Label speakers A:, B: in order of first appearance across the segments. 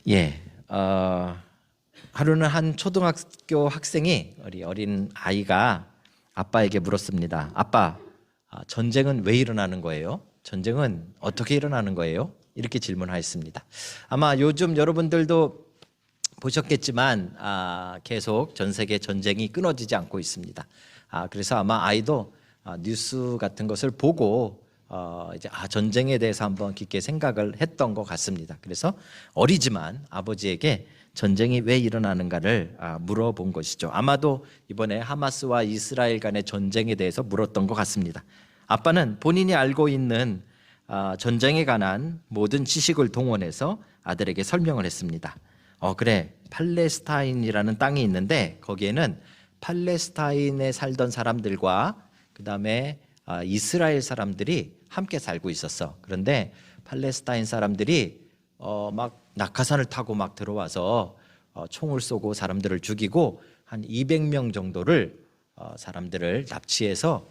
A: 예, 하루는 한 초등학교 학생이 우리 어린 아이가 아빠에게 물었습니다. 아빠, 전쟁은 왜 일어나는 거예요? 전쟁은 어떻게 일어나는 거예요? 이렇게 질문하였습니다. 아마 요즘 여러분들도 보셨겠지만 계속 전 세계 전쟁이 끊어지지 않고 있습니다. 그래서 아마 아이도 뉴스 같은 것을 보고 이제 전쟁에 대해서 한번 깊게 생각을 했던 것 같습니다. 그래서 어리지만 아버지에게 전쟁이 왜 일어나는가를 물어본 것이죠. 아마도 이번에 하마스와 이스라엘 간의 전쟁에 대해서 물었던 것 같습니다. 아빠는 본인이 알고 있는 전쟁에 관한 모든 지식을 동원해서 아들에게 설명을 했습니다. 그래, 팔레스타인이라는 땅이 있는데 거기에는 팔레스타인에 살던 사람들과 그 다음에 이스라엘 사람들이 함께 살고 있었어. 그런데 팔레스타인 사람들이 막 낙하산을 타고 막 들어와서 총을 쏘고 사람들을 죽이고 한 200명 정도를 사람들을 납치해서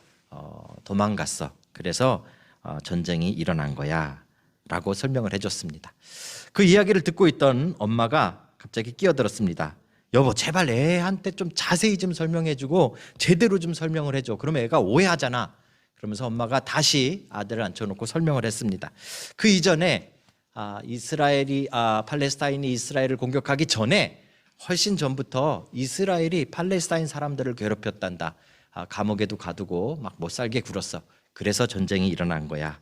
A: 도망갔어. 그래서 전쟁이 일어난 거야 라고 설명을 해줬습니다. 그 이야기를 듣고 있던 엄마가 갑자기 끼어들었습니다. 여보, 제발 애한테 좀 자세히 좀 설명해주고 제대로 좀 설명을 해줘. 그러면 애가 오해하잖아. 그러면서 엄마가 다시 아들을 앉혀놓고 설명을 했습니다. 그 이전에 팔레스타인이 이스라엘을 공격하기 전에 훨씬 전부터 이스라엘이 팔레스타인 사람들을 괴롭혔단다. 감옥에도 가두고 막 못 살게 굴었어. 그래서 전쟁이 일어난 거야.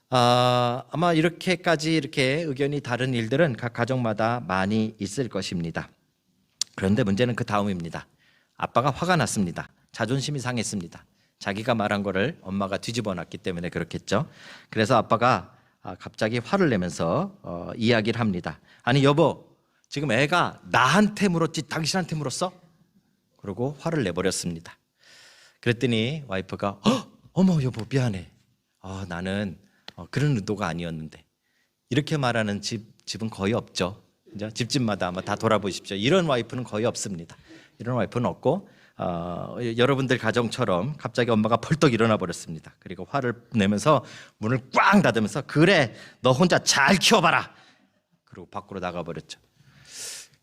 A: 아마 이렇게 의견이 다른 일들은 각 가정마다 많이 있을 것입니다. 그런데 문제는 그 다음입니다. 아빠가 화가 났습니다. 자존심이 상했습니다. 자기가 말한 거를 엄마가 뒤집어 놨기 때문에 그렇겠죠. 그래서 아빠가 갑자기 화를 내면서 이야기를 합니다. 아니 여보, 지금 애가 나한테 물었지 당신한테 물었어? 그러고 화를 내버렸습니다. 그랬더니 와이프가 어머 여보 미안해. 나는 그런 의도가 아니었는데. 이렇게 말하는 집은 거의 없죠. 집집마다 아마 다 돌아보십시오. 이런 와이프는 거의 없습니다. 이런 와이프는 없고 여러분들 가정처럼 갑자기 엄마가 벌떡 일어나 버렸습니다. 그리고 화를 내면서 문을 꽝 닫으면서 그래 너 혼자 잘 키워봐라. 그리고 밖으로 나가버렸죠.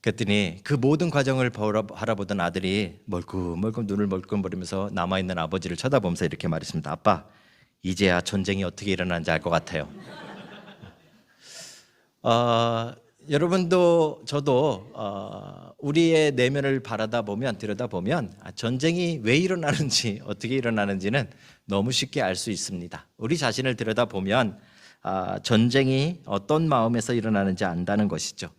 A: 그랬더니 그 모든 과정을 바라보던 아들이 멀끔멀끔 눈을 멀끔거리면서 남아있는 아버지를 쳐다보면서 이렇게 말했습니다. 아빠, 이제야 전쟁이 어떻게 일어나는지 알 것 같아요. 여러분도 저도 우리의 내면을 들여다보면 전쟁이 왜 일어나는지 어떻게 일어나는지는 너무 쉽게 알 수 있습니다. 우리 자신을 들여다보면 전쟁이 어떤 마음에서 일어나는지 안다는 것이죠.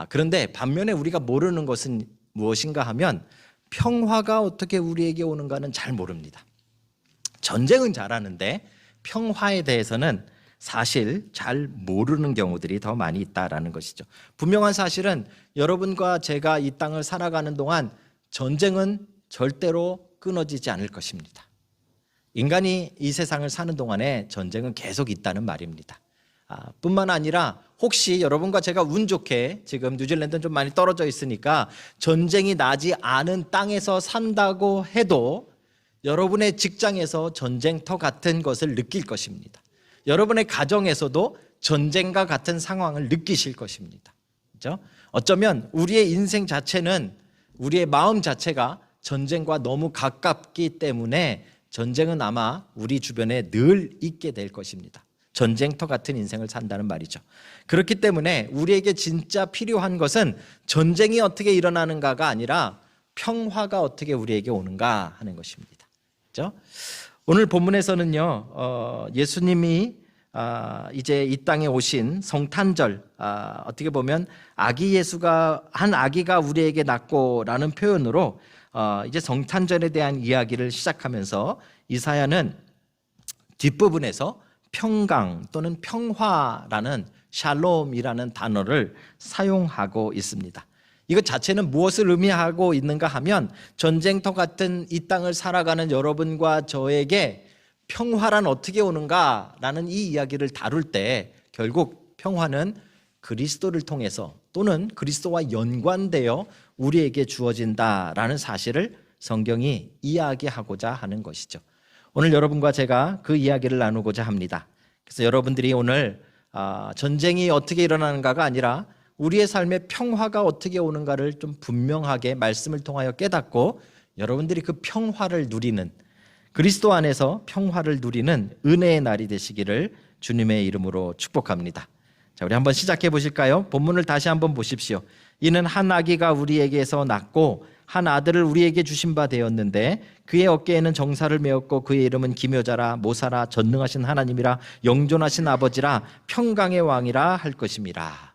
A: 그런데 반면에 우리가 모르는 것은 무엇인가 하면 평화가 어떻게 우리에게 오는가는 잘 모릅니다. 전쟁은 잘 아는데 평화에 대해서는 사실 잘 모르는 경우들이 더 많이 있다라는 것이죠. 분명한 사실은 여러분과 제가 이 땅을 살아가는 동안 전쟁은 절대로 끊어지지 않을 것입니다. 인간이 이 세상을 사는 동안에 전쟁은 계속 있다는 말입니다. 뿐만 아니라 혹시 여러분과 제가 운 좋게 지금 뉴질랜드는 좀 많이 떨어져 있으니까 전쟁이 나지 않은 땅에서 산다고 해도 여러분의 직장에서 전쟁터 같은 것을 느낄 것입니다. 여러분의 가정에서도 전쟁과 같은 상황을 느끼실 것입니다. 그렇죠? 어쩌면 우리의 인생 자체는 우리의 마음 자체가 전쟁과 너무 가깝기 때문에 전쟁은 아마 우리 주변에 늘 있게 될 것입니다. 전쟁터 같은 인생을 산다는 말이죠. 그렇기 때문에 우리에게 진짜 필요한 것은 전쟁이 어떻게 일어나는가가 아니라 평화가 어떻게 우리에게 오는가 하는 것입니다. 그렇죠? 오늘 본문에서는요, 예수님이 이제 이 땅에 오신 성탄절, 어떻게 보면 한 아기가 우리에게 낳고라는 표현으로 이제 성탄절에 대한 이야기를 시작하면서 이사야는 뒷부분에서 평강 또는 평화라는 샬롬이라는 단어를 사용하고 있습니다. 이것 자체는 무엇을 의미하고 있는가 하면 전쟁터 같은 이 땅을 살아가는 여러분과 저에게 평화란 어떻게 오는가라는 이 이야기를 다룰 때 결국 평화는 그리스도를 통해서 또는 그리스도와 연관되어 우리에게 주어진다라는 사실을 성경이 이야기하고자 하는 것이죠. 오늘 여러분과 제가 그 이야기를 나누고자 합니다. 그래서 여러분들이 오늘 전쟁이 어떻게 일어나는가가 아니라 우리의 삶에 평화가 어떻게 오는가를 좀 분명하게 말씀을 통하여 깨닫고 여러분들이 그 평화를 누리는, 그리스도 안에서 평화를 누리는 은혜의 날이 되시기를 주님의 이름으로 축복합니다. 자, 우리 한번 시작해 보실까요? 본문을 다시 한번 보십시오. 이는 한 아기가 우리에게서 낳고 한 아들을 우리에게 주신 바 되었는데 그의 어깨에는 정사를 메었고 그의 이름은 기묘자라 모사라 전능하신 하나님이라 영존하신 아버지라 평강의 왕이라 할 것임이라.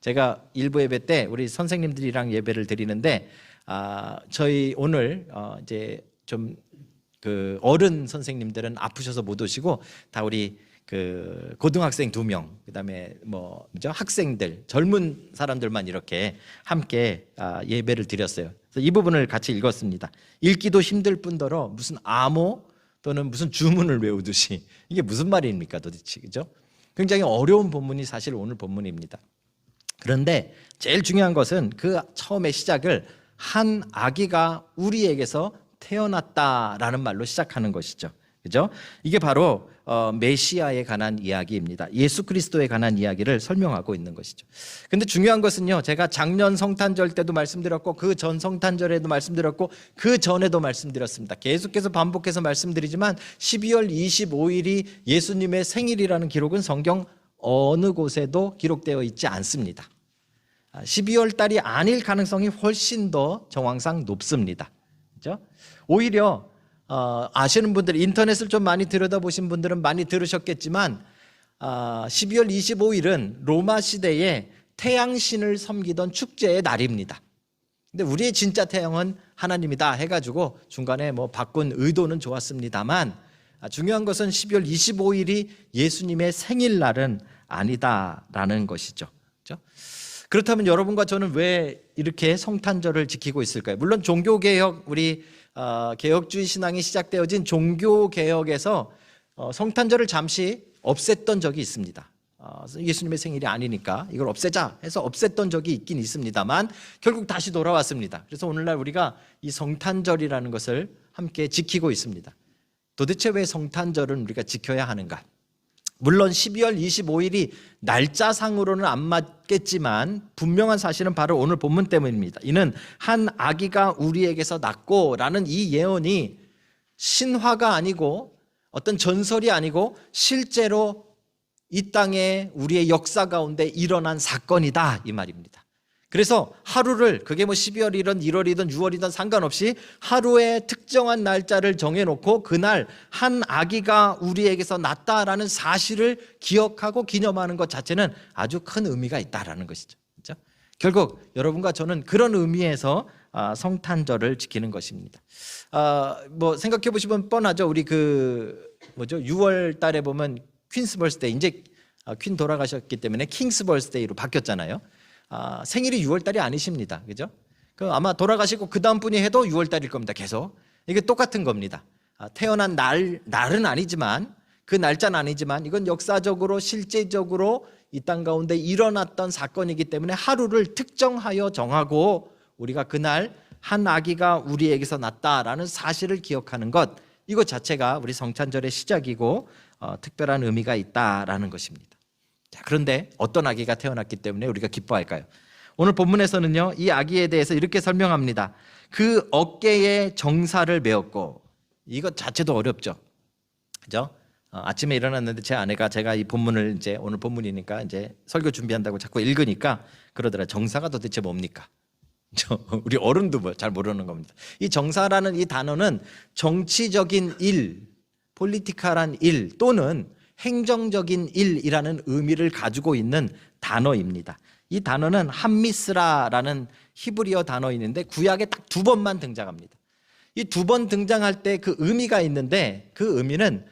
A: 제가 일부 예배 때 우리 선생님들이랑 예배를 드리는데 저희 오늘 이제 좀 그 어른 선생님들은 아프셔서 못 오시고 다 우리 그 고등학생 2명, 그다음에 학생들, 젊은 사람들만 이렇게 함께 예배를 드렸어요. 그래서 이 부분을 같이 읽었습니다. 읽기도 힘들 뿐더러 무슨 암호 또는 무슨 주문을 외우듯이 이게 무슨 말입니까 도대체, 그죠? 굉장히 어려운 본문이 사실 오늘 본문입니다. 그런데 제일 중요한 것은 그 처음에 시작을 한 아기가 우리에게서 태어났다라는 말로 시작하는 것이죠. 그죠? 이게 바로 메시아에 관한 이야기입니다. 예수 그리스도에 관한 이야기를 설명하고 있는 것이죠. 근데 중요한 것은요, 제가 작년 성탄절 때도 말씀드렸고 그 전 성탄절에도 말씀드렸고 그 전에도 말씀드렸습니다. 계속해서 반복해서 말씀드리지만 12월 25일이 예수님의 생일이라는 기록은 성경 어느 곳에도 기록되어 있지 않습니다. 12월 달이 아닐 가능성이 훨씬 더 정황상 높습니다. 그죠? 오히려 아시는 분들, 인터넷을 좀 많이 들여다보신 분들은 많이 들으셨겠지만 12월 25일은 로마 시대에 태양신을 섬기던 축제의 날입니다. 근데 우리의 진짜 태양은 하나님이다 해가지고 중간에 바꾼 의도는 좋았습니다만 중요한 것은 12월 25일이 예수님의 생일날은 아니다라는 것이죠. 그렇죠? 그렇다면 여러분과 저는 왜 이렇게 성탄절을 지키고 있을까요? 물론 종교개혁, 우리 개혁주의 신앙이 시작되어진 종교개혁에서 성탄절을 잠시 없앴던 적이 있습니다. 예수님의 생일이 아니니까 이걸 없애자 해서 없앴던 적이 있긴 있습니다만 결국 다시 돌아왔습니다. 그래서 오늘날 우리가 이 성탄절이라는 것을 함께 지키고 있습니다. 도대체 왜 성탄절은 우리가 지켜야 하는가? 물론 12월 25일이 날짜상으로는 안 맞겠지만 분명한 사실은 바로 오늘 본문 때문입니다. 이는 한 아기가 우리에게서 낳고 라는 이 예언이 신화가 아니고 어떤 전설이 아니고 실제로 이 땅에 우리의 역사 가운데 일어난 사건이다 이 말입니다. 그래서 하루를, 그게 12월이든 1월이든 6월이든 상관없이 하루의 특정한 날짜를 정해놓고 그날 한 아기가 우리에게서 낳았다라는 사실을 기억하고 기념하는 것 자체는 아주 큰 의미가 있다라는 것이죠. 그렇죠? 결국 여러분과 저는 그런 의미에서 성탄절을 지키는 것입니다. 생각해 보시면 뻔하죠. 우리 6월 달에 보면 퀸스 벌스데이, 이제 퀸 돌아가셨기 때문에 킹스 벌스데이로 바뀌었잖아요. 생일이 6월 달이 아니십니다. 그죠? 아마 돌아가시고 그 다음 분이 해도 6월 달일 겁니다. 계속. 이게 똑같은 겁니다. 태어난 날은 아니지만, 그 날짜는 아니지만 이건 역사적으로 실제적으로 이 땅 가운데 일어났던 사건이기 때문에 하루를 특정하여 정하고 우리가 그날 한 아기가 우리에게서 낳았다라는 사실을 기억하는 것, 이것 자체가 우리 성탄절의 시작이고 특별한 의미가 있다라는 것입니다. 자, 그런데 어떤 아기가 태어났기 때문에 우리가 기뻐할까요? 오늘 본문에서는요, 이 아기에 대해서 이렇게 설명합니다. 그 어깨에 정사를 메었고, 이것 자체도 어렵죠. 그죠? 아침에 일어났는데 제 아내가, 제가 이 본문을 이제 오늘 본문이니까 이제 설교 준비한다고 자꾸 읽으니까 그러더라. 정사가 도대체 뭡니까? 우리 어른도 잘 모르는 겁니다. 이 정사라는 이 단어는 정치적인 일, 폴리티컬한 일 또는 행정적인 일이라는 의미를 가지고 있는 단어입니다. 이 단어는 함미스라라는 히브리어 단어인데 구약에 딱 2번만 등장합니다. 이 2번 등장할 때 그 의미가 있는데 그 의미는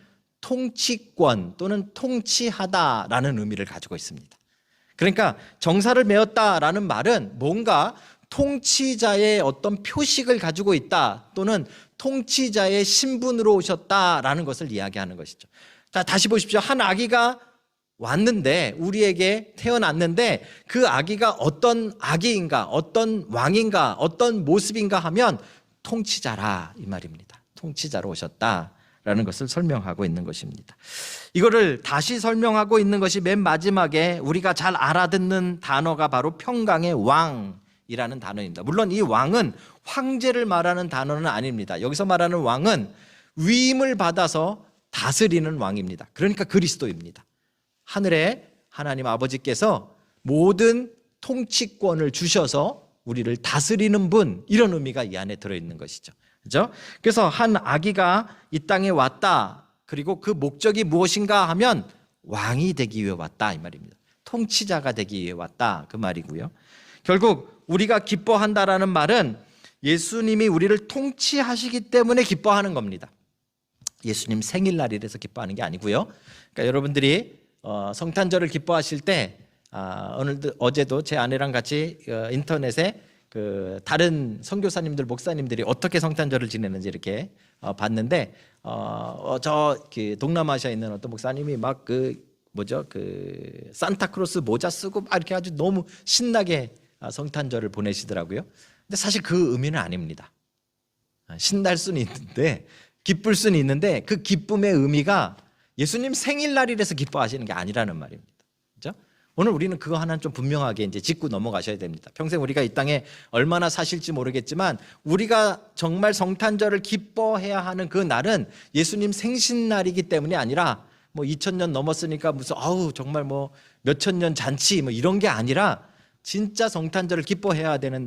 A: 통치권 또는 통치하다라는 의미를 가지고 있습니다. 그러니까 정사를 메었다라는 말은 뭔가 통치자의 어떤 표식을 가지고 있다 또는 통치자의 신분으로 오셨다라는 것을 이야기하는 것이죠. 자, 다시 보십시오. 한 아기가 왔는데, 우리에게 태어났는데 그 아기가 어떤 아기인가, 어떤 왕인가, 어떤 모습인가 하면 통치자라 이 말입니다. 통치자로 오셨다라는 라는 것을 설명하고 있는 것입니다. 이거를 다시 설명하고 있는 것이 맨 마지막에 우리가 잘 알아듣는 단어가 바로 평강의 왕이라는 단어입니다. 물론 이 왕은 황제를 말하는 단어는 아닙니다. 여기서 말하는 왕은 위임을 받아서 다스리는 왕입니다. 그러니까 그리스도입니다. 하늘에 하나님 아버지께서 모든 통치권을 주셔서 우리를 다스리는 분, 이런 의미가 이 안에 들어있는 것이죠. 그렇죠? 그래서 한 아기가 이 땅에 왔다. 그리고 그 목적이 무엇인가 하면 왕이 되기 위해 왔다, 이 말입니다. 통치자가 되기 위해 왔다, 그 말이고요. 결국 우리가 기뻐한다라는 말은 예수님이 우리를 통치하시기 때문에 기뻐하는 겁니다. 예수님 생일날이라서 기뻐하는 게 아니고요. 그러니까 여러분들이 성탄절을 기뻐하실 때 어제도 제 아내랑 같이 인터넷에 다른 선교사님들, 목사님들이 어떻게 성탄절을 지내는지 이렇게 봤는데 동남아시아에 있는 어떤 목사님이 막 산타크로스 모자 쓰고 막 이렇게 아주 너무 신나게 성탄절을 보내시더라고요. 근데 사실 그 의미는 아닙니다. 신날 수는 있는데, 기쁠 수는 있는데 그 기쁨의 의미가 예수님 생일날이라서 기뻐하시는 게 아니라는 말입니다. 그렇죠? 오늘 우리는 그거 하나는 좀 분명하게 이제 짚고 넘어가셔야 됩니다. 평생 우리가 이 땅에 얼마나 사실지 모르겠지만 우리가 정말 성탄절을 기뻐해야 하는 그 날은 예수님 생신날이기 때문이 아니라 2000년 넘었으니까 무슨 정말 몇천 년 잔치 이런 게 아니라 진짜 성탄절을 기뻐해야 되는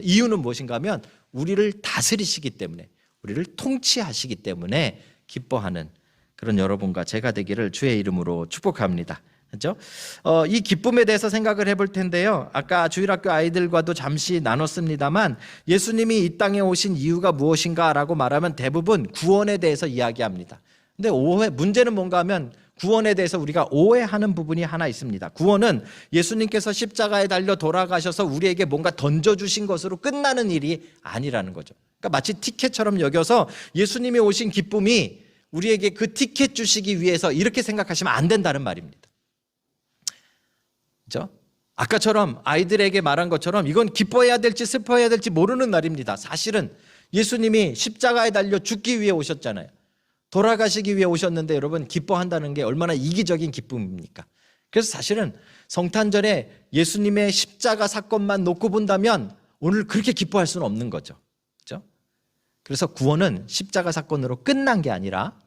A: 이유는 무엇인가 하면 우리를 다스리시기 때문에, 우리를 통치하시기 때문에 기뻐하는 그런 여러분과 제가 되기를 주의 이름으로 축복합니다. 그렇죠? 이 기쁨에 대해서 생각을 해볼 텐데요. 아까 주일학교 아이들과도 잠시 나눴습니다만 예수님이 이 땅에 오신 이유가 무엇인가라고 말하면 대부분 구원에 대해서 이야기합니다. 근데 문제는 뭔가 하면 구원에 대해서 우리가 오해하는 부분이 하나 있습니다. 구원은 예수님께서 십자가에 달려 돌아가셔서 우리에게 뭔가 던져주신 것으로 끝나는 일이 아니라는 거죠. 그러니까 마치 티켓처럼 여겨서 예수님이 오신 기쁨이 우리에게 그 티켓 주시기 위해서 이렇게 생각하시면 안 된다는 말입니다. 그렇죠? 아까처럼 아이들에게 말한 것처럼 이건 기뻐해야 될지 슬퍼해야 될지 모르는 날입니다. 사실은 예수님이 십자가에 달려 죽기 위해 오셨잖아요. 돌아가시기 위해 오셨는데 여러분, 기뻐한다는 게 얼마나 이기적인 기쁨입니까? 그래서 사실은 성탄절에 예수님의 십자가 사건만 놓고 본다면 오늘 그렇게 기뻐할 수는 없는 거죠. 그렇죠? 그래서 구원은 십자가 사건으로 끝난 게 아니라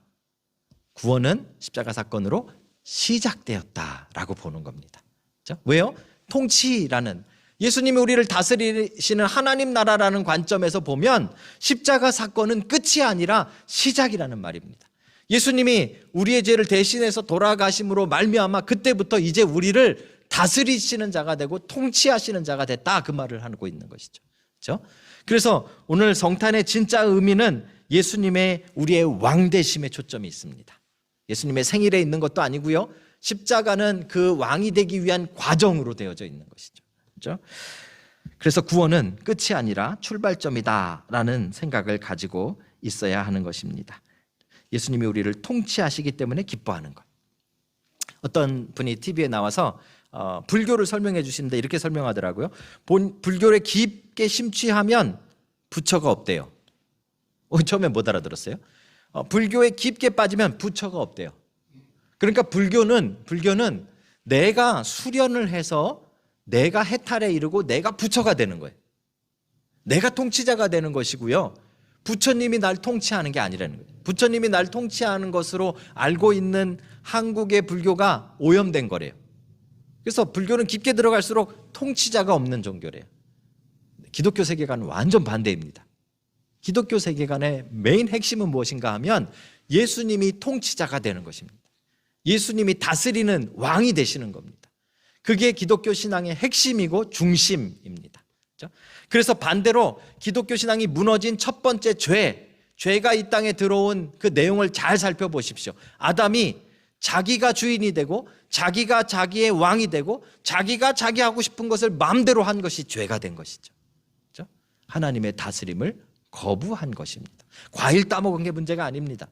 A: 구원은 십자가 사건으로 시작되었다라고 보는 겁니다. 그렇죠? 왜요? 통치라는, 예수님이 우리를 다스리시는 하나님 나라라는 관점에서 보면 십자가 사건은 끝이 아니라 시작이라는 말입니다. 예수님이 우리의 죄를 대신해서 돌아가심으로 말미암아 그때부터 이제 우리를 다스리시는 자가 되고 통치하시는 자가 됐다, 그 말을 하고 있는 것이죠. 그렇죠? 그래서 오늘 성탄의 진짜 의미는 예수님의 우리의 왕되심에 초점이 있습니다. 예수님의 생일에 있는 것도 아니고요. 십자가는 그 왕이 되기 위한 과정으로 되어져 있는 것이죠. 그렇죠? 그래서 구원은 끝이 아니라 출발점이다라는 생각을 가지고 있어야 하는 것입니다. 예수님이 우리를 통치하시기 때문에 기뻐하는 것. 어떤 분이 TV에 나와서 불교를 설명해 주시는데 이렇게 설명하더라고요. 불교를 깊게 심취하면 부처가 없대요. 처음에 못 알아들었어요? 불교에 깊게 빠지면 부처가 없대요. 그러니까 불교는 내가 수련을 해서 내가 해탈에 이르고 내가 부처가 되는 거예요. 내가 통치자가 되는 것이고요. 부처님이 날 통치하는 게 아니라는 거예요. 부처님이 날 통치하는 것으로 알고 있는 한국의 불교가 오염된 거래요. 그래서 불교는 깊게 들어갈수록 통치자가 없는 종교래요. 기독교 세계관은 완전 반대입니다. 기독교 세계관의 메인 핵심은 무엇인가 하면 예수님이 통치자가 되는 것입니다. 예수님이 다스리는 왕이 되시는 겁니다. 그게 기독교 신앙의 핵심이고 중심입니다. 그래서 반대로 기독교 신앙이 무너진 첫 번째 죄가 이 땅에 들어온 그 내용을 잘 살펴보십시오. 아담이 자기가 주인이 되고 자기가 자기의 왕이 되고 자기가 자기 하고 싶은 것을 마음대로 한 것이 죄가 된 것이죠. 그렇죠? 하나님의 다스림을 거부한 것입니다. 과일 따먹은 게 문제가 아닙니다.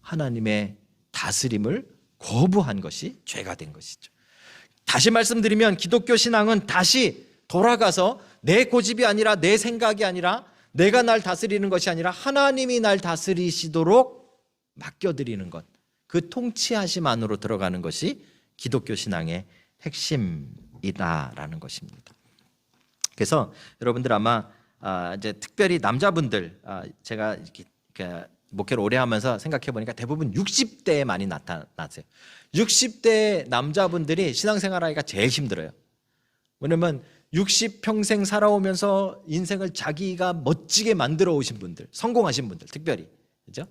A: 하나님의 다스림을 거부한 것이 죄가 된 것이죠. 다시 말씀드리면 기독교 신앙은 다시 돌아가서 내 고집이 아니라 내 생각이 아니라 내가 날 다스리는 것이 아니라 하나님이 날 다스리시도록 맡겨드리는 것, 그 통치하심 안으로 들어가는 것이 기독교 신앙의 핵심이다라는 것입니다. 그래서 여러분들 아마 이제 특별히 남자분들, 제가 이렇게 목회를 오래 하면서 생각해 보니까 대부분 60대에 많이 나타나세요. 60대 남자분들이 신앙생활하기가 제일 힘들어요. 왜냐면 60평생 살아오면서 인생을 자기가 멋지게 만들어 오신 분들, 성공하신 분들, 특별히, 그죠?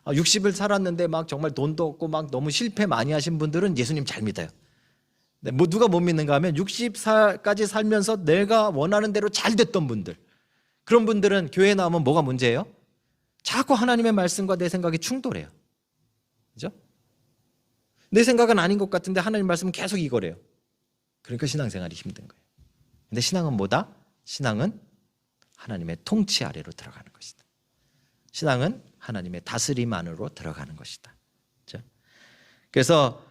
A: 60을 살았는데 막 정말 돈도 없고 막 너무 실패 많이 하신 분들은 예수님 잘 믿어요. 뭐 누가 못 믿는가 하면 60살까지 살면서 내가 원하는 대로 잘 됐던 분들, 그런 분들은 교회에 나오면 뭐가 문제예요? 자꾸 하나님의 말씀과 내 생각이 충돌해요. 그죠? 내 생각은 아닌 것 같은데 하나님 말씀은 계속 이거래요. 그러니까 신앙생활이 힘든 거예요. 근데 신앙은 뭐다? 신앙은 하나님의 통치 아래로 들어가는 것이다. 신앙은 하나님의 다스림 안으로 들어가는 것이다. 그렇죠? 그래서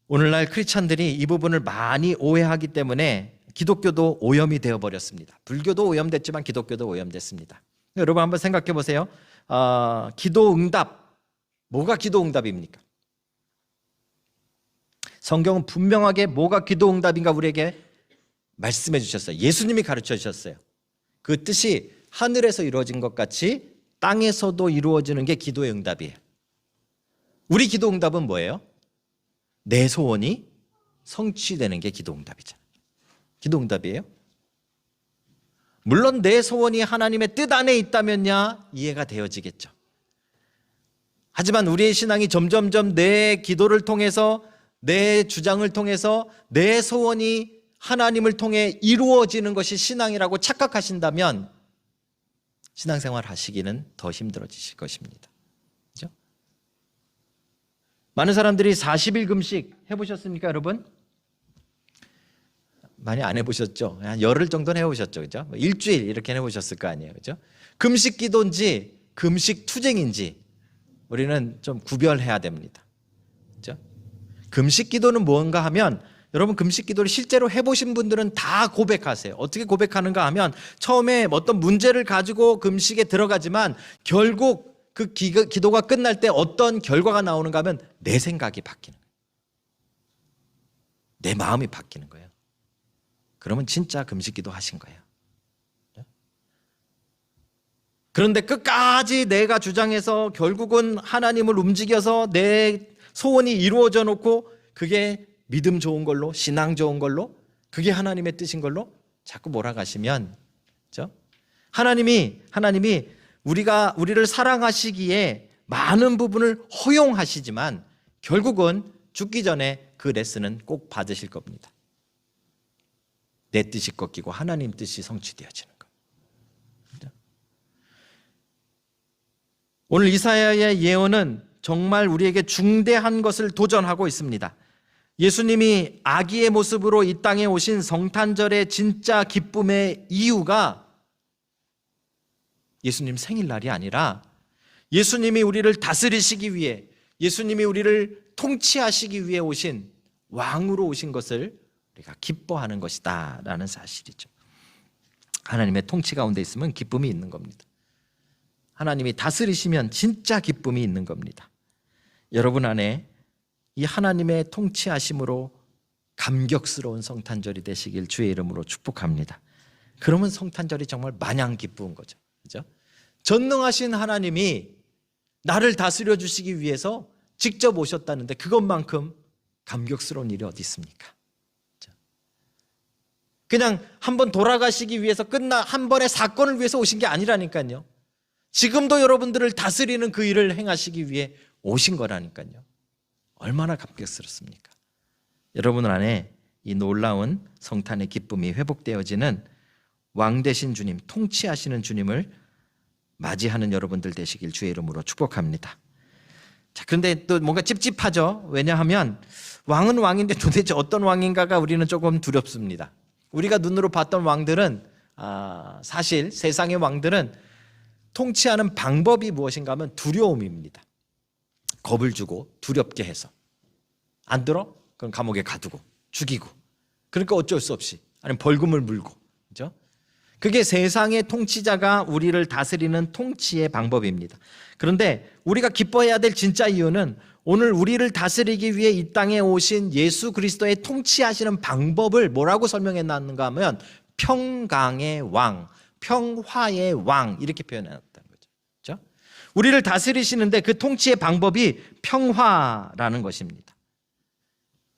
A: 오늘날 크리스찬들이 이 부분을 많이 오해하기 때문에 기독교도 오염이 되어버렸습니다. 불교도 오염됐지만 기독교도 오염됐습니다. 여러분 한번 생각해 보세요. 기도응답, 뭐가 기도응답입니까? 성경은 분명하게 뭐가 기도응답인가 우리에게 말씀해 주셨어요. 예수님이 가르쳐 주셨어요. 그 뜻이 하늘에서 이루어진 것 같이 땅에서도 이루어지는 게 기도의 응답이에요. 우리 기도응답은 뭐예요? 내 소원이 성취되는 게 기도응답이잖아요. 기도응답이에요. 물론 내 소원이 하나님의 뜻 안에 있다면야 이해가 되어지겠죠. 하지만 우리의 신앙이 점점점 내 기도를 통해서, 내 주장을 통해서 내 소원이 하나님을 통해 이루어지는 것이 신앙이라고 착각하신다면 신앙생활 하시기는 더 힘들어지실 것입니다. 그렇죠? 많은 사람들이 40일 금식 해보셨습니까, 여러분? 많이 안 해보셨죠? 한 열흘 정도는 해보셨죠, 그죠? 일주일 이렇게 해보셨을 거 아니에요, 그죠? 금식 기도인지 금식 투쟁인지 우리는 좀 구별해야 됩니다. 그죠? 금식 기도는 뭔가 하면, 여러분 금식 기도를 실제로 해보신 분들은 다 고백하세요. 어떻게 고백하는가 하면 처음에 어떤 문제를 가지고 금식에 들어가지만 결국 그 기도가 끝날 때 어떤 결과가 나오는가 하면 내 생각이 바뀌는 거예요. 내 마음이 바뀌는 거예요. 그러면 진짜 금식 기도 하신 거예요. 그런데 끝까지 내가 주장해서 결국은 하나님을 움직여서 내 소원이 이루어져 놓고 그게 믿음 좋은 걸로, 신앙 좋은 걸로, 그게 하나님의 뜻인 걸로 자꾸 몰아가시면, 그렇죠? 하나님이 우리를 사랑하시기에 많은 부분을 허용하시지만 결국은 죽기 전에 그 레슨은 꼭 받으실 겁니다. 내 뜻이 꺾이고 하나님 뜻이 성취되어지는 것. 그렇죠? 오늘 이사야의 예언은 정말 우리에게 중대한 것을 도전하고 있습니다. 예수님이 아기의 모습으로 이 땅에 오신 성탄절의 진짜 기쁨의 이유가 예수님 생일날이 아니라 예수님이 우리를 다스리시기 위해, 예수님이 우리를 통치하시기 위해 오신 왕으로 오신 것을 우리가 기뻐하는 것이다 라는 사실이죠. 하나님의 통치 가운데 있으면 기쁨이 있는 겁니다. 하나님이 다스리시면 진짜 기쁨이 있는 겁니다. 여러분 안에 이 하나님의 통치하심으로 감격스러운 성탄절이 되시길 주의 이름으로 축복합니다. 그러면 성탄절이 정말 마냥 기쁜 거죠. 그죠? 전능하신 하나님이 나를 다스려 주시기 위해서 직접 오셨다는데 그것만큼 감격스러운 일이 어디 있습니까? 그냥 한번 돌아가시기 위해서 한 번의 사건을 위해서 오신 게 아니라니까요. 지금도 여러분들을 다스리는 그 일을 행하시기 위해 오신 거라니까요. 얼마나 감격스럽습니까? 여러분 안에 이 놀라운 성탄의 기쁨이 회복되어지는 왕 되신 주님, 통치하시는 주님을 맞이하는 여러분들 되시길 주의 이름으로 축복합니다. 자, 그런데 또 뭔가 찝찝하죠. 왜냐하면 왕은 왕인데 도대체 어떤 왕인가가 우리는 조금 두렵습니다. 우리가 눈으로 봤던 왕들은 사실 세상의 왕들은 통치하는 방법이 무엇인가 하면 두려움입니다. 겁을 주고 두렵게 해서 안 들어? 그럼 감옥에 가두고 죽이고, 그러니까 어쩔 수 없이, 아니면 벌금을 물고, 그죠? 그게 세상의 통치자가 우리를 다스리는 통치의 방법입니다. 그런데 우리가 기뻐해야 될 진짜 이유는 오늘 우리를 다스리기 위해 이 땅에 오신 예수 그리스도의 통치하시는 방법을 뭐라고 설명해 놨는가 하면 평강의 왕, 평화의 왕 이렇게 표현해 놨다는 거죠. 그렇죠? 우리를 다스리시는데 그 통치의 방법이 평화라는 것입니다.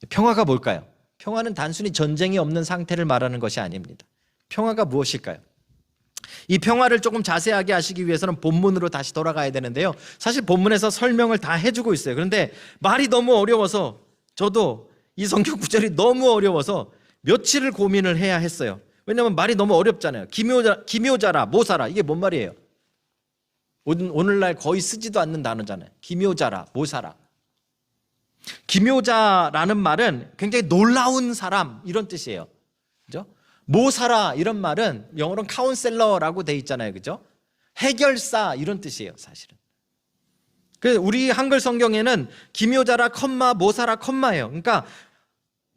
A: 평화가 뭘까요? 평화는 단순히 전쟁이 없는 상태를 말하는 것이 아닙니다. 평화가 무엇일까요? 이 평화를 조금 자세하게 하시기 위해서는 본문으로 다시 돌아가야 되는데요. 사실 본문에서 설명을 다 해주고 있어요. 그런데 말이 너무 어려워서 저도 이 성경 구절이 너무 어려워서 며칠을 고민을 해야 했어요. 왜냐하면 말이 너무 어렵잖아요. 기묘자라 모사라 이게 뭔 말이에요? 오늘날 거의 쓰지도 않는 단어잖아요. 기묘자라 모사라. 기묘자라는 말은 굉장히 놀라운 사람 이런 뜻이에요. 그죠? 모사라 이런 말은 영어로는 카운셀러라고 돼 있잖아요. 그죠? 해결사 이런 뜻이에요, 사실은. 그래서 우리 한글 성경에는 기묘자라 컴마 모사라 컴마예요. 그러니까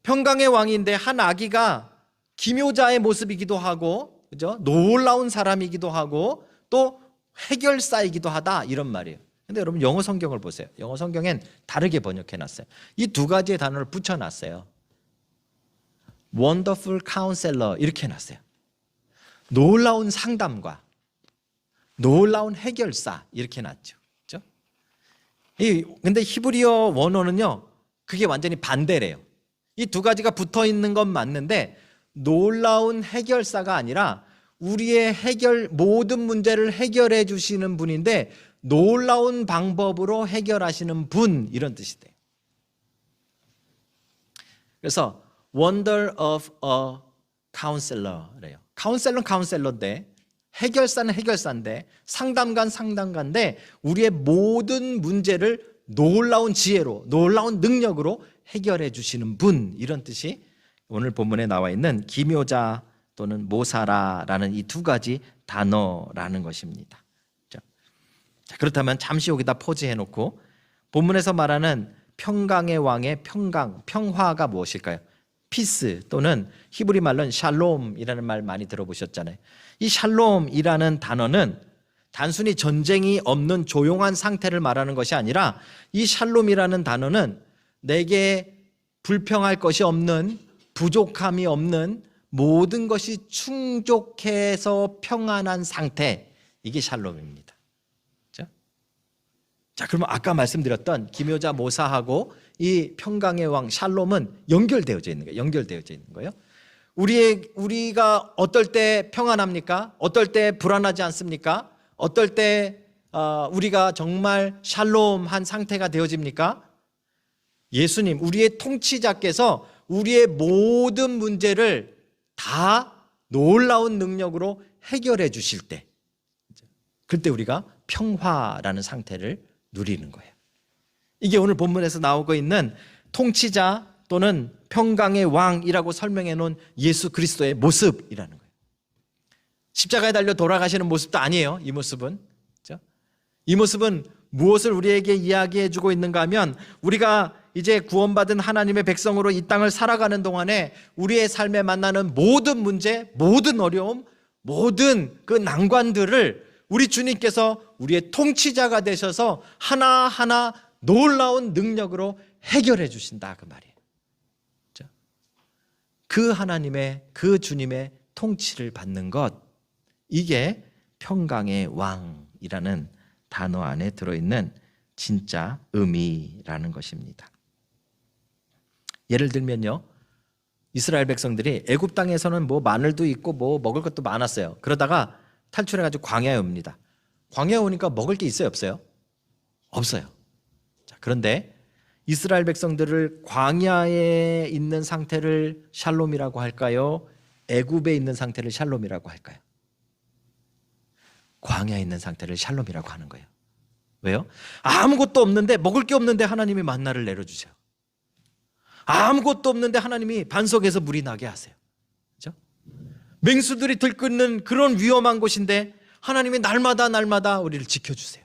A: 평강의 왕인데 한 아기가 기묘자의 모습이기도 하고, 그죠? 놀라운 사람이기도 하고 또 해결사이기도 하다 이런 말이에요. 근데 여러분 영어 성경을 보세요. 영어 성경엔 다르게 번역해 놨어요. 이 두 가지의 단어를 붙여 놨어요. Wonderful Counselor 이렇게 해놨어요. 놀라운 상담가, 놀라운 해결사 이렇게 해놨죠. 그렇죠? 근데 히브리어 원어는요, 그게 완전히 반대래요. 이 두 가지가 붙어 있는 건 맞는데 놀라운 해결사가 아니라 우리의 모든 문제를 해결해 주시는 분인데 놀라운 방법으로 해결하시는 분 이런 뜻이 돼요. 그래서 Wonder of a Counselor래요. 카운셀러는 카운셀러인데 해결사는 해결사인데 상담가인데 우리의 모든 문제를 놀라운 지혜로 놀라운 능력으로 해결해 주시는 분 이런 뜻이 오늘 본문에 나와 있는 기묘자 또는 모사라라는 이 두 가지 단어라는 것입니다. 자, 그렇다면 잠시 여기다 포즈해 놓고 본문에서 말하는 평강의 왕의 평화가 무엇일까요? 피스 또는 히브리 말로는 샬롬이라는 말 많이 들어보셨잖아요. 이 샬롬이라는 단어는 단순히 전쟁이 없는 조용한 상태를 말하는 것이 아니라 이 샬롬이라는 단어는 내게 불평할 것이 없는 부족함이 없는 모든 것이 충족해서 평안한 상태 이게 샬롬입니다. 자, 그러면 아까 말씀드렸던 기묘자 모사하고 이 평강의 왕 샬롬은 연결되어져 있는 거예요. 연결되어져 있는 거예요. 우리가 어떨 때 평안합니까? 어떨 때 불안하지 않습니까? 어떨 때 우리가 정말 샬롬한 상태가 되어집니까? 예수님, 우리의 통치자께서 우리의 모든 문제를 다 놀라운 능력으로 해결해 주실 때, 그때 우리가 평화라는 상태를 누리는 거예요. 이게 오늘 본문에서 나오고 있는 통치자 또는 평강의 왕이라고 설명해 놓은 예수 그리스도의 모습이라는 거예요. 십자가에 달려 돌아가시는 모습도 아니에요. 이 모습은. 그렇죠? 이 모습은 무엇을 우리에게 이야기해 주고 있는가 하면 우리가 이제 구원받은 하나님의 백성으로 이 땅을 살아가는 동안에 우리의 삶에 만나는 모든 문제, 모든 어려움, 모든 그 난관들을 우리 주님께서 우리의 통치자가 되셔서 하나하나 놀라운 능력으로 해결해 주신다 그 말이에요. 그렇죠? 그 하나님의 그 주님의 통치를 받는 것, 이게 평강의 왕이라는 단어 안에 들어있는 진짜 의미라는 것입니다. 예를 들면요, 이스라엘 백성들이 애굽 땅에서는 뭐 마늘도 있고 뭐 먹을 것도 많았어요. 그러다가 탈출해가지고 광야에 옵니다. 광야에 오니까 먹을 게 있어요, 없어요? 없어요. 자, 그런데 이스라엘 백성들을 광야에 있는 상태를 샬롬이라고 할까요? 애굽에 있는 상태를 샬롬이라고 할까요? 광야에 있는 상태를 샬롬이라고 하는 거예요. 왜요? 아무것도 없는데, 먹을 게 없는데 하나님이 만나를 내려주세요. 아무것도 없는데 하나님이 반석에서 물이 나게 하세요. 그렇죠? 맹수들이 들끓는 그런 위험한 곳인데 하나님이 날마다 우리를 지켜주세요.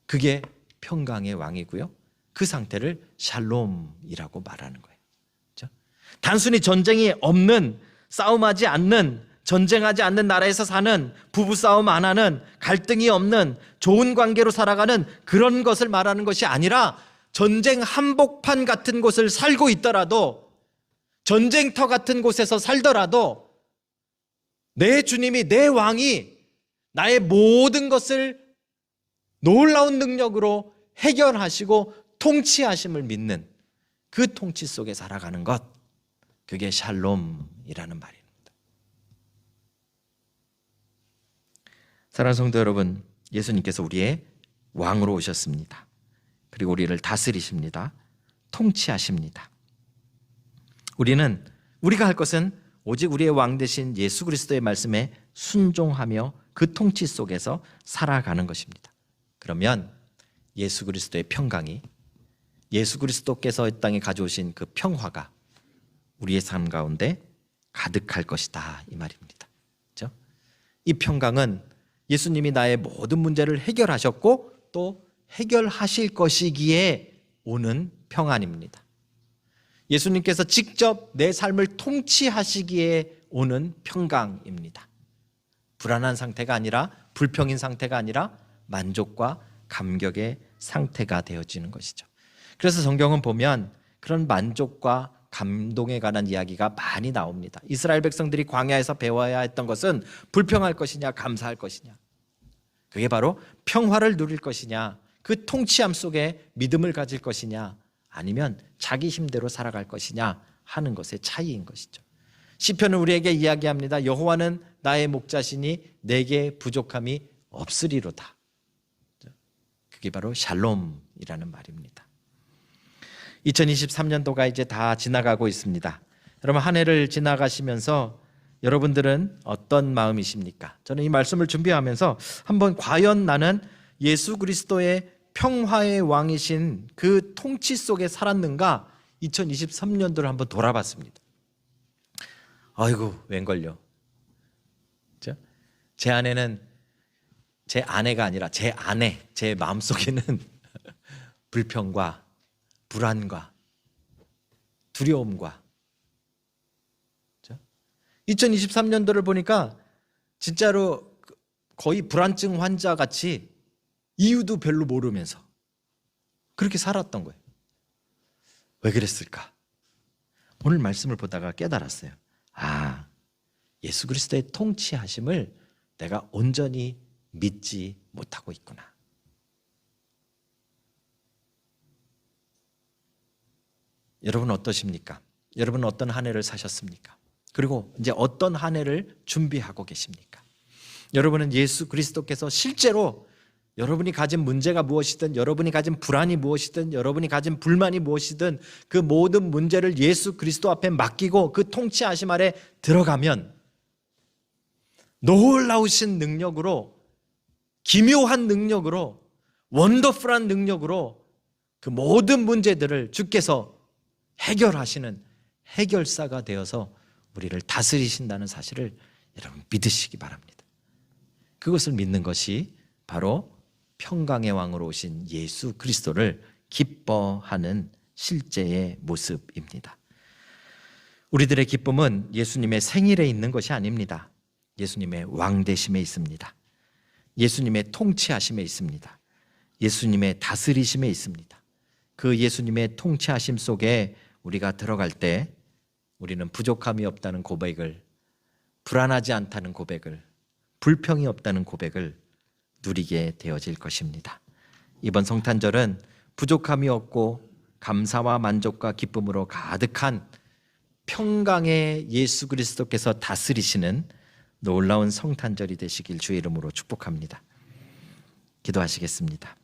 A: 그게 평강의 왕이고요, 그 상태를 샬롬이라고 말하는 거예요. 그렇죠? 단순히 전쟁이 없는 싸움하지 않는, 전쟁하지 않는 나라에서 사는, 부부싸움 안 하는, 갈등이 없는 좋은 관계로 살아가는 그런 것을 말하는 것이 아니라 전쟁 한복판 같은 곳을 살고 있더라도, 전쟁터 같은 곳에서 살더라도 내 주님이, 내 왕이 나의 모든 것을 놀라운 능력으로 해결하시고 통치하심을 믿는 그 통치 속에 살아가는 것, 그게 샬롬이라는 말입니다. 사랑하는 성도 여러분, 예수님께서 우리의 왕으로 오셨습니다. 그리고 우리를 다스리십니다. 통치하십니다. 우리가 할 것은 오직 우리의 왕 되신 예수 그리스도의 말씀에 순종하며 그 통치 속에서 살아가는 것입니다. 그러면 예수 그리스도의 평강이, 예수 그리스도께서 이 땅에 가져오신 그 평화가 우리의 삶 가운데 가득할 것이다, 이 말입니다. 그렇죠? 이 평강은 예수님이 나의 모든 문제를 해결하셨고 또 해결하실 것이기에 오는 평안입니다. 예수님께서 직접 내 삶을 통치하시기에 오는 평강입니다. 불안한 상태가 아니라, 불평인 상태가 아니라 만족과 감격의 상태가 되어지는 것이죠. 그래서 성경은 보면 그런 만족과 감동에 관한 이야기가 많이 나옵니다. 이스라엘 백성들이 광야에서 배워야 했던 것은 불평할 것이냐, 감사할 것이냐, 그게 바로 평화를 누릴 것이냐, 그 통치함 속에 믿음을 가질 것이냐, 아니면 자기 힘대로 살아갈 것이냐 하는 것의 차이인 것이죠. 시편은 우리에게 이야기합니다. 여호와는 나의 목자시니 내게 부족함이 없으리로다. 그게 바로 샬롬이라는 말입니다. 2023년도가 이제 다 지나가고 있습니다. 여러분, 한 해를 지나가시면서 여러분들은 어떤 마음이십니까? 저는 이 말씀을 준비하면서 한번 과연 나는 예수 그리스도의 평화의 왕이신 그 통치 속에 살았는가 2023년도를 한번 돌아봤습니다. 아이고, 웬걸요. 그렇죠? 제 안에는 제 아내가 아니라 제 아내, 제 마음속에는 불평과 불안과 두려움과, 그렇죠? 2023년도를 보니까 진짜로 거의 불안증 환자 같이 이유도 별로 모르면서 그렇게 살았던 거예요. 왜 그랬을까? 오늘 말씀을 보다가 깨달았어요. 아, 예수 그리스도의 통치하심을 내가 온전히 믿지 못하고 있구나. 여러분 어떠십니까? 여러분 어떤 한 해를 사셨습니까? 그리고 이제 어떤 한 해를 준비하고 계십니까? 여러분은 예수 그리스도께서 실제로 여러분이 가진 문제가 무엇이든, 여러분이 가진 불안이 무엇이든, 여러분이 가진 불만이 무엇이든 그 모든 문제를 예수 그리스도 앞에 맡기고 그 통치하심 아래 들어가면 놀라우신 능력으로, 기묘한 능력으로, 원더풀한 능력으로 그 모든 문제들을 주께서 해결하시는 해결사가 되어서 우리를 다스리신다는 사실을 여러분 믿으시기 바랍니다. 그것을 믿는 것이 바로 평강의 왕으로 오신 예수 그리스도를 기뻐하는 실제의 모습입니다. 우리들의 기쁨은 예수님의 생일에 있는 것이 아닙니다. 예수님의 왕되심에 있습니다. 예수님의 통치하심에 있습니다. 예수님의 다스리심에 있습니다. 그 예수님의 통치하심 속에 우리가 들어갈 때 우리는 부족함이 없다는 고백을, 불안하지 않다는 고백을, 불평이 없다는 고백을 누리게 되어질 것입니다. 이번 성탄절은 부족함이 없고 감사와 만족과 기쁨으로 가득한 평강의 예수 그리스도께서 다스리시는 놀라운 성탄절이 되시길 주의 이름으로 축복합니다. 기도하시겠습니다.